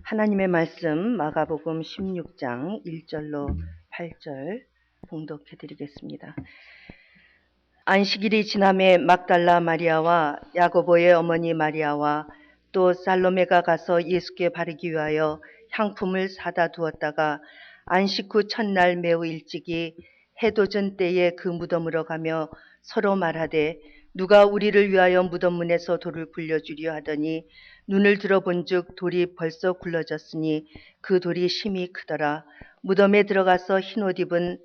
하나님의 말씀 마가복음 16장 1절로 8절 봉독해 드리겠습니다. 안식일이 지남에 막달라 마리아와 야고보의 어머니 마리아와 또 살로메가 가서 예수께 바르기 위하여 향품을 사다 두었다가 안식 후 첫날 매우 일찍이 해도 전 때에 그 무덤으로 가며 서로 말하되 누가 우리를 위하여 무덤 문에서 돌을 굴려주려 하더니 눈을 들어본즉 돌이 벌써 굴러졌으니 그 돌이 심히 크더라. 무덤에 들어가서 흰옷 입은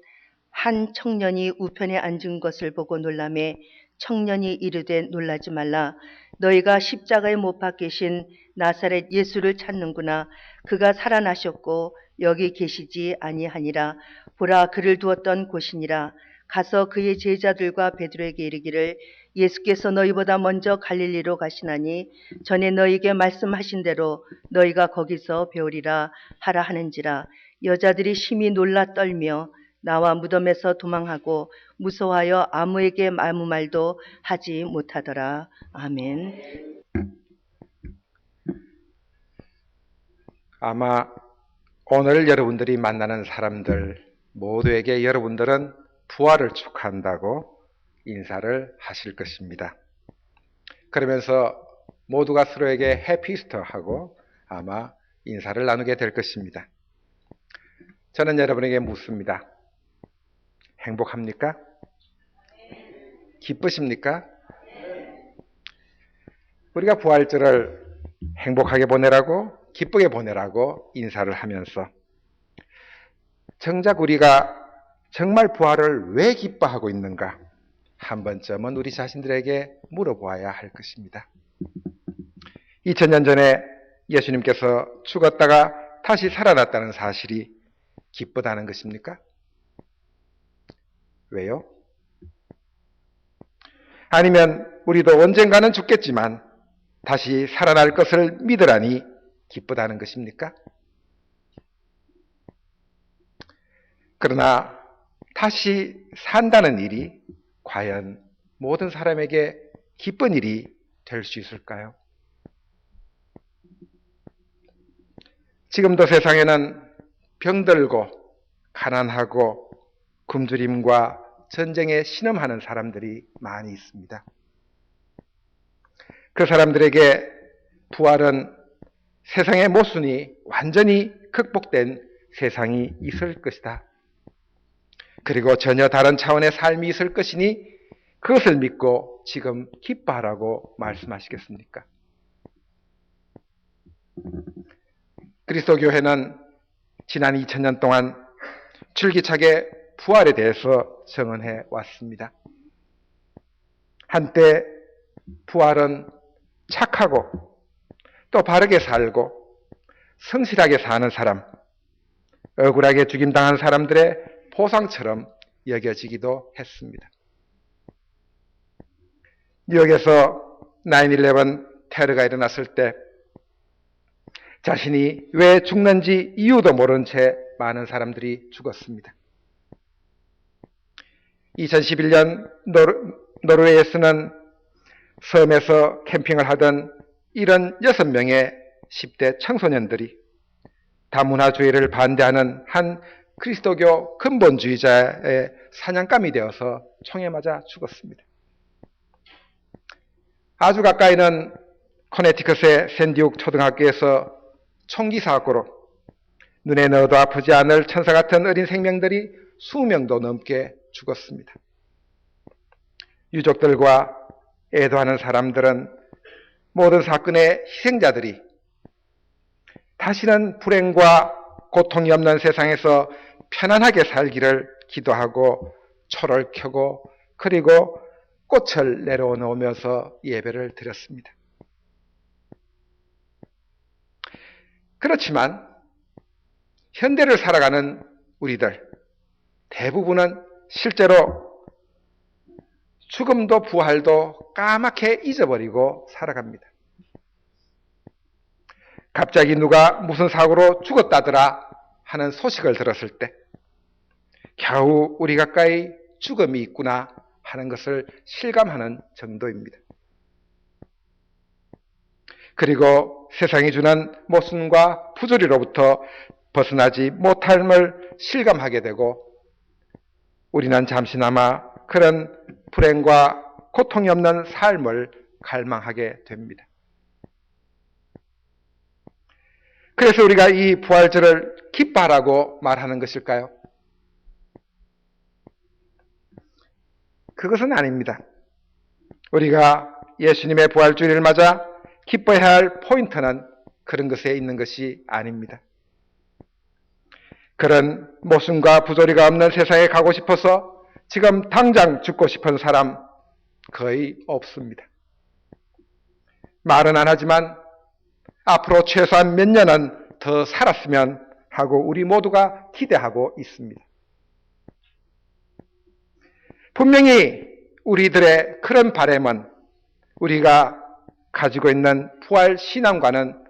한 청년이 우편에 앉은 것을 보고 놀라매 청년이 이르되 놀라지 말라. 너희가 십자가에 못 박히신 나사렛 예수를 찾는구나. 그가 살아나셨고 여기 계시지 아니하니라. 보라, 그를 두었던 곳이니라. 가서 그의 제자들과 베드로에게 이르기를 예수께서 너희보다 먼저 갈릴리로 가시나니 전에 너희에게 말씀하신 대로 너희가 거기서 배우리라 하라 하는지라. 여자들이 심히 놀라 떨며 나와 무덤에서 도망하고 무서워하여 아무에게 아무 말도 하지 못하더라. 아멘. 아마 오늘 여러분들이 만나는 사람들 모두에게 여러분들은 부활을 축하한다고 인사를 하실 것입니다. 그러면서 모두가 서로에게 해피스터하고 아마 인사를 나누게 될 것입니다. 저는 여러분에게 묻습니다. 행복합니까? 기쁘십니까? 우리가 부활절을 행복하게 보내라고, 기쁘게 보내라고 인사를 하면서 정작 우리가 정말 부활을 왜 기뻐하고 있는가 한 번쯤은 우리 자신들에게 물어보아야 할 것입니다. 2000년 전에 예수님께서 죽었다가 다시 살아났다는 사실이 기쁘다는 것입니까? 왜요? 아니면 우리도 언젠가는 죽겠지만 다시 살아날 것을 믿으라니 기쁘다는 것입니까? 그러나 다시 산다는 일이 과연 모든 사람에게 기쁜 일이 될 수 있을까요? 지금도 세상에는 병들고 가난하고 굶주림과 전쟁에 신음하는 사람들이 많이 있습니다. 그 사람들에게 부활은 세상의 모순이 완전히 극복된 세상이 있을 것이다. 그리고 전혀 다른 차원의 삶이 있을 것이니 그것을 믿고 지금 기뻐하라고 말씀하시겠습니까? 그리스도교회는 지난 2000년 동안 줄기차게 부활에 대해서 증언해 왔습니다. 한때 부활은 착하고 또 바르게 살고 성실하게 사는 사람, 억울하게 죽임당한 사람들의 보상처럼 여겨지기도 했습니다. 뉴욕에서 9/11 테러가 일어났을 때 자신이 왜 죽는지 이유도 모른 채 많은 사람들이 죽었습니다. 2011년 노르웨이에서는 섬에서 캠핑을 하던 76명의 10대 청소년들이 다문화주의를 반대하는 한 그리스도교 근본주의자의 사냥감이 되어서 총에 맞아 죽었습니다. 아주 가까이는 커네티컷의 샌디욱 초등학교에서 총기 사고로 눈에 넣어도 아프지 않을 천사 같은 어린 생명들이 수명도 넘게 죽었습니다. 유족들과 애도하는 사람들은 모든 사건의 희생자들이 다시는 불행과 고통이 없는 세상에서 편안하게 살기를 기도하고 초를 켜고 그리고 꽃을 내려놓으면서 예배를 드렸습니다. 그렇지만 현대를 살아가는 우리들 대부분은 실제로 죽음도 부활도 까맣게 잊어버리고 살아갑니다. 갑자기 누가 무슨 사고로 죽었다더라 하는 소식을 들었을 때 겨우 우리 가까이 죽음이 있구나 하는 것을 실감하는 정도입니다. 그리고 세상이 주는 모순과 부조리로부터 벗어나지 못함을 실감하게 되고 우리는 잠시나마 그런 불행과 고통이 없는 삶을 갈망하게 됩니다. 그래서 우리가 이 부활절을 기뻐하라고 말하는 것일까요? 그것은 아닙니다. 우리가 예수님의 부활주일을 맞아 기뻐해야 할 포인트는 그런 것에 있는 것이 아닙니다. 그런 모순과 부조리가 없는 세상에 가고 싶어서 지금 당장 죽고 싶은 사람 거의 없습니다. 말은 안 하지만 앞으로 최소한 몇 년은 더 살았으면 하고 우리 모두가 기대하고 있습니다. 분명히 우리들의 그런 바람은 우리가 가지고 있는 부활 신앙과는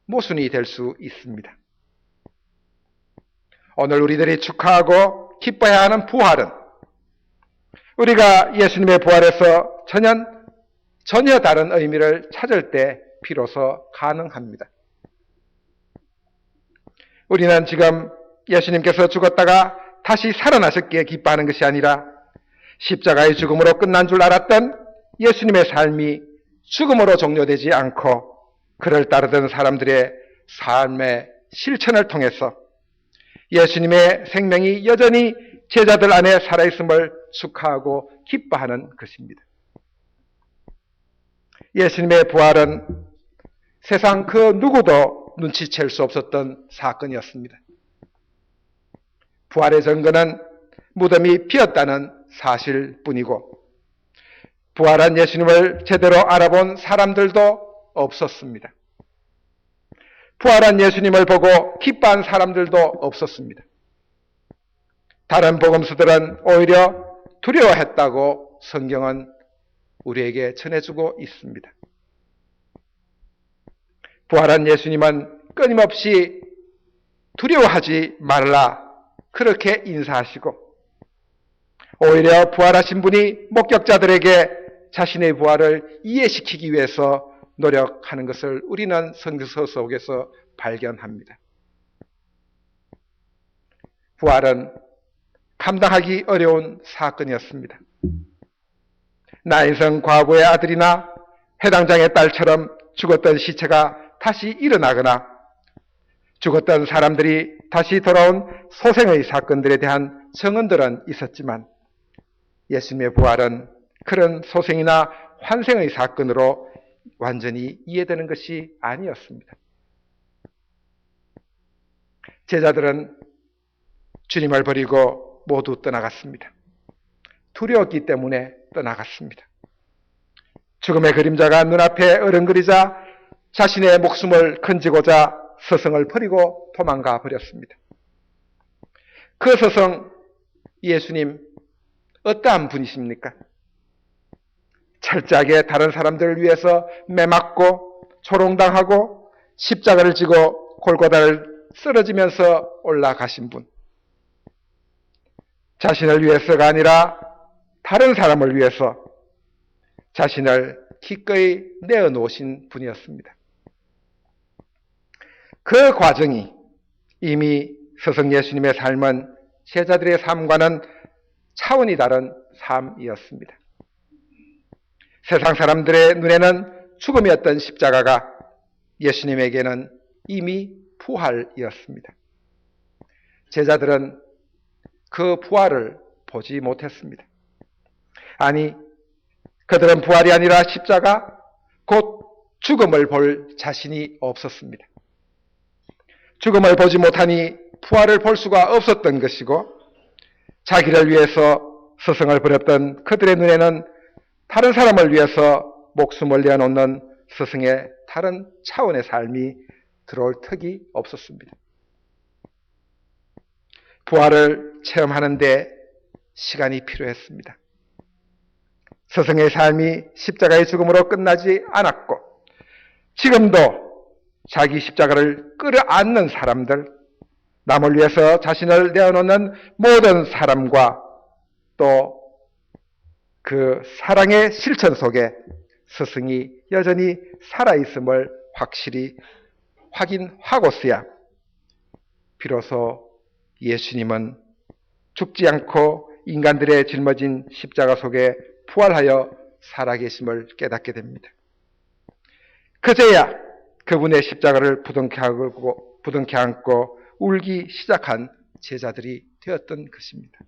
모순이 될 수 있습니다. 오늘 우리들이 축하하고 기뻐해야 하는 부활은 우리가 예수님의 부활에서 전혀 다른 의미를 찾을 때 비로소 가능합니다. 우리는 지금 예수님께서 죽었다가 다시 살아나셨기에 기뻐하는 것이 아니라 십자가의 죽음으로 끝난 줄 알았던 예수님의 삶이 죽음으로 종료되지 않고 그를 따르던 사람들의 삶의 실천을 통해서 예수님의 생명이 여전히 제자들 안에 살아있음을 축하하고 기뻐하는 것입니다. 예수님의 부활은 세상 그 누구도 눈치챌 수 없었던 사건이었습니다. 부활의 증거는 무덤이 비었다는 사실뿐이고 부활한 예수님을 제대로 알아본 사람들도 없었습니다. 부활한 예수님을 보고 기뻐한 사람들도 없었습니다. 다른 복음서들은 오히려 두려워했다고 성경은 우리에게 전해주고 있습니다. 부활한 예수님은 끊임없이 두려워하지 말라 그렇게 인사하시고 오히려 부활하신 분이 목격자들에게 자신의 부활을 이해시키기 위해서 노력하는 것을 우리는 성서 속에서 발견합니다. 부활은 감당하기 어려운 사건이었습니다. 나인성 과부의 아들이나 회당장의 딸처럼 죽었던 시체가 다시 일어나거나 죽었던 사람들이 다시 돌아온 소생의 사건들에 대한 증언들은 있었지만 예수님의 부활은 그런 소생이나 환생의 사건으로 완전히 이해되는 것이 아니었습니다. 제자들은 주님을 버리고 모두 떠나갔습니다. 두려웠기 때문에 떠나갔습니다. 죽음의 그림자가 눈앞에 어른거리자 자신의 목숨을 건지고자 스승을 버리고 도망가 버렸습니다. 그 스승 예수님 어떠한 분이십니까? 철저하게 다른 사람들을 위해서 매맞고 조롱당하고 십자가를 지고 골고다를 쓰러지면서 올라가신 분. 자신을 위해서가 아니라 다른 사람을 위해서 자신을 기꺼이 내어놓으신 분이었습니다. 그 과정이 이미 스승 예수님의 삶은 제자들의 삶과는 차원이 다른 삶이었습니다. 세상 사람들의 눈에는 죽음이었던 십자가가 예수님에게는 이미 부활이었습니다. 제자들은 그 부활을 보지 못했습니다. 아니, 그들은 부활이 아니라 십자가, 곧 죽음을 볼 자신이 없었습니다. 죽음을 보지 못하니 부활을 볼 수가 없었던 것이고 자기를 위해서 스승을 버렸던 그들의 눈에는 다른 사람을 위해서 목숨을 내어놓는 스승의 다른 차원의 삶이 들어올 턱이 없었습니다. 부활을 체험하는 데 시간이 필요했습니다. 스승의 삶이 십자가의 죽음으로 끝나지 않았고 지금도 자기 십자가를 끌어안는 사람들, 남을 위해서 자신을 내어놓는 모든 사람과 또 그 사랑의 실천 속에 스승이 여전히 살아있음을 확실히 확인하고서야 비로소 예수님은 죽지 않고 인간들의 짊어진 십자가 속에 부활하여 살아계심을 깨닫게 됩니다. 그제야 그분의 십자가를 부둥켜 안고 울기 시작한 제자들이 되었던 것입니다.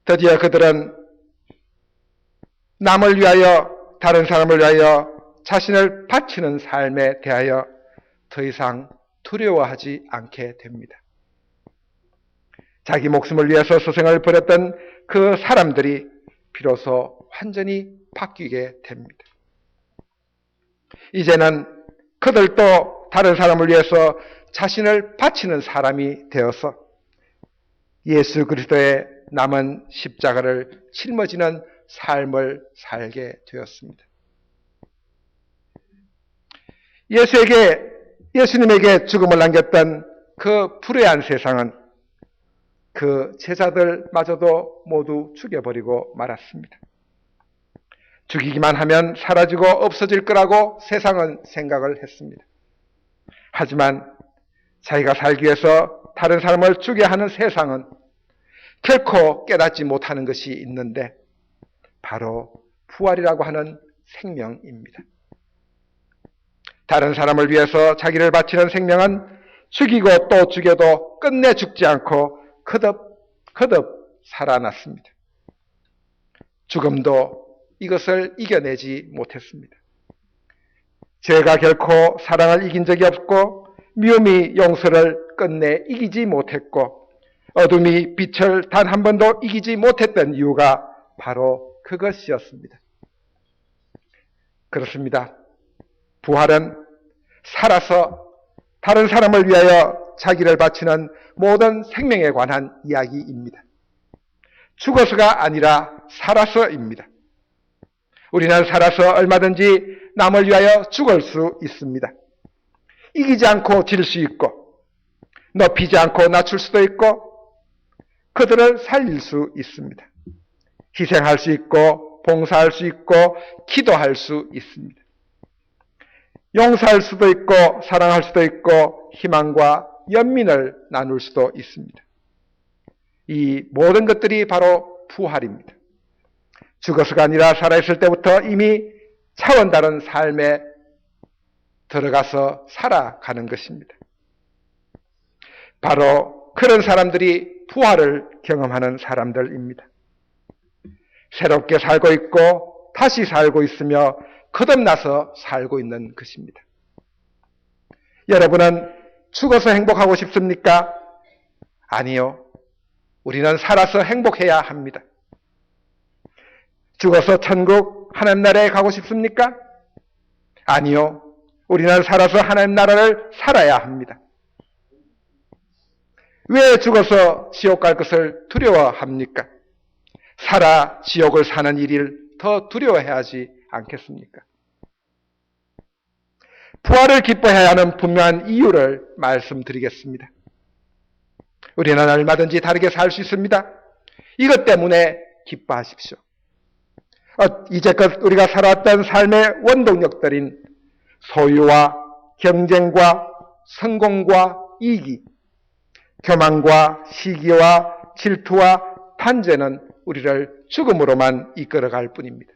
드디어 그들은 남을 위하여, 다른 사람을 위하여 자신을 바치는 삶에 대하여 더 이상 두려워하지 않게 됩니다. 자기 목숨을 위해서 스승을 버렸던 그 사람들이 비로소 완전히 바뀌게 됩니다. 이제는 그들도 다른 사람을 위해서 자신을 바치는 사람이 되어서 예수 그리스도의 남은 십자가를 짊어지는 삶을 살게 되었습니다. 예수님에게 죽음을 남겼던 그 불의한 세상은 그 제자들마저도 모두 죽여버리고 말았습니다. 죽이기만 하면 사라지고 없어질 거라고 세상은 생각을 했습니다. 하지만 자기가 살기 위해서 다른 사람을 죽여야 하는 세상은 결코 깨닫지 못하는 것이 있는데 바로 부활이라고 하는 생명입니다. 다른 사람을 위해서 자기를 바치는 생명은 죽이고 또 죽여도 끝내 죽지 않고 거듭 살아났습니다. 죽음도 이것을 이겨내지 못했습니다. 죄가 결코 사랑을 이긴 적이 없고 미움이 용서를 끝내 이기지 못했고 어둠이 빛을 단 한 번도 이기지 못했던 이유가 바로 그것이었습니다. 그렇습니다. 부활은 살아서 다른 사람을 위하여 자기를 바치는 모든 생명에 관한 이야기입니다. 죽어서가 아니라 살아서입니다. 우리는 살아서 얼마든지 남을 위하여 죽을 수 있습니다. 이기지 않고 질 수 있고 높이지 않고 낮출 수도 있고 그들을 살릴 수 있습니다. 희생할 수 있고 봉사할 수 있고 기도할 수 있습니다. 용서할 수도 있고 사랑할 수도 있고 희망과 연민을 나눌 수도 있습니다. 이 모든 것들이 바로 부활입니다. 죽어서가 아니라 살아있을 때부터 이미 차원 다른 삶에 들어가서 살아가는 것입니다. 바로 그런 사람들이 부활을 경험하는 사람들입니다. 새롭게 살고 있고 다시 살고 있으며 거듭나서 살고 있는 것입니다. 여러분은 죽어서 행복하고 싶습니까? 아니요. 우리는 살아서 행복해야 합니다. 죽어서 천국 하나님 나라에 가고 싶습니까? 아니요. 우리는 살아서 하나님 나라를 살아야 합니다. 왜 죽어서 지옥 갈 것을 두려워합니까? 살아 지옥을 사는 일을 더 두려워해야지 않겠습니까? 부활을 기뻐해야 하는 분명한 이유를 말씀드리겠습니다. 우리는 얼마든지 다르게 살 수 있습니다. 이것 때문에 기뻐하십시오. 이제껏 우리가 살아왔던 삶의 원동력들인 소유와 경쟁과 성공과 이기, 교만과 시기와 질투와 탄죄는 우리를 죽음으로만 이끌어갈 뿐입니다.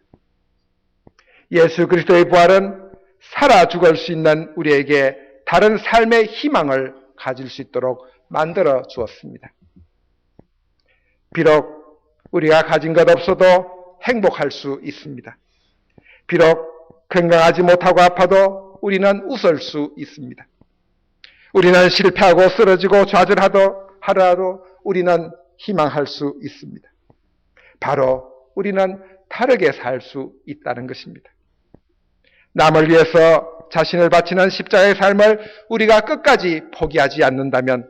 예수 그리스도의 부활은 살아 죽을 수 있는 우리에게 다른 삶의 희망을 가질 수 있도록 만들어 주었습니다. 비록 우리가 가진 것 없어도 행복할 수 있습니다. 비록 건강하지 못하고 아파도 우리는 웃을 수 있습니다. 우리는 실패하고 쓰러지고 좌절하더라도 우리는 희망할 수 있습니다. 바로 우리는 다르게 살 수 있다는 것입니다. 남을 위해서 자신을 바치는 십자가의 삶을 우리가 끝까지 포기하지 않는다면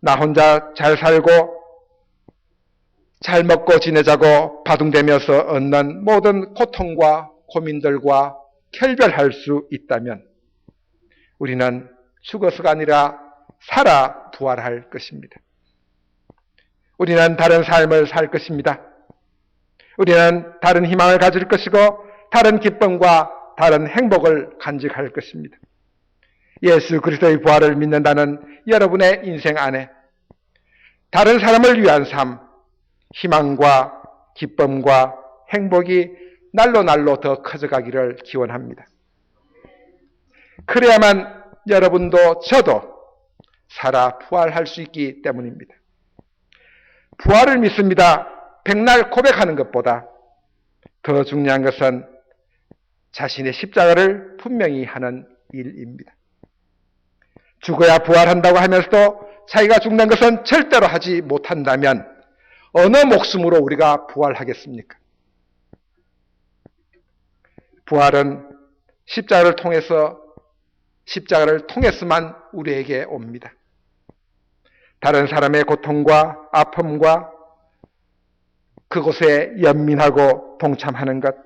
나 혼자 잘 살고 잘 먹고 지내자고 바둥대면서 얻는 모든 고통과 고민들과 결별할 수 있다면 우리는 죽어서가 아니라 살아 부활할 것입니다. 우리는 다른 삶을 살 것입니다. 우리는 다른 희망을 가질 것이고 다른 기쁨과 다른 행복을 간직할 것입니다. 예수 그리스도의 부활을 믿는다는 여러분의 인생 안에 다른 사람을 위한 삶, 희망과 기쁨과 행복이 날로 날로 더 커져가기를 기원합니다. 그래야만 여러분도 저도 살아 부활할 수 있기 때문입니다. 부활을 믿습니다. 백날 고백하는 것보다 더 중요한 것은 자신의 십자가를 분명히 하는 일입니다. 죽어야 부활한다고 하면서도 자기가 죽는 것은 절대로 하지 못한다면 어느 목숨으로 우리가 부활하겠습니까? 부활은 십자가를 통해서만 우리에게 옵니다. 다른 사람의 고통과 아픔과 그곳에 연민하고 동참하는 것,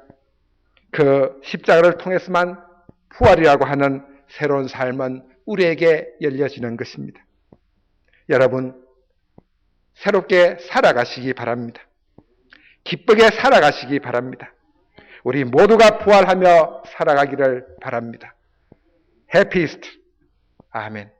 그 십자가를 통해서만 부활이라고 하는 새로운 삶은 우리에게 열려지는 것입니다. 여러분, 새롭게 살아가시기 바랍니다. 기쁘게 살아가시기 바랍니다. 우리 모두가 부활하며 살아가기를 바랍니다. 해피스트. 아멘.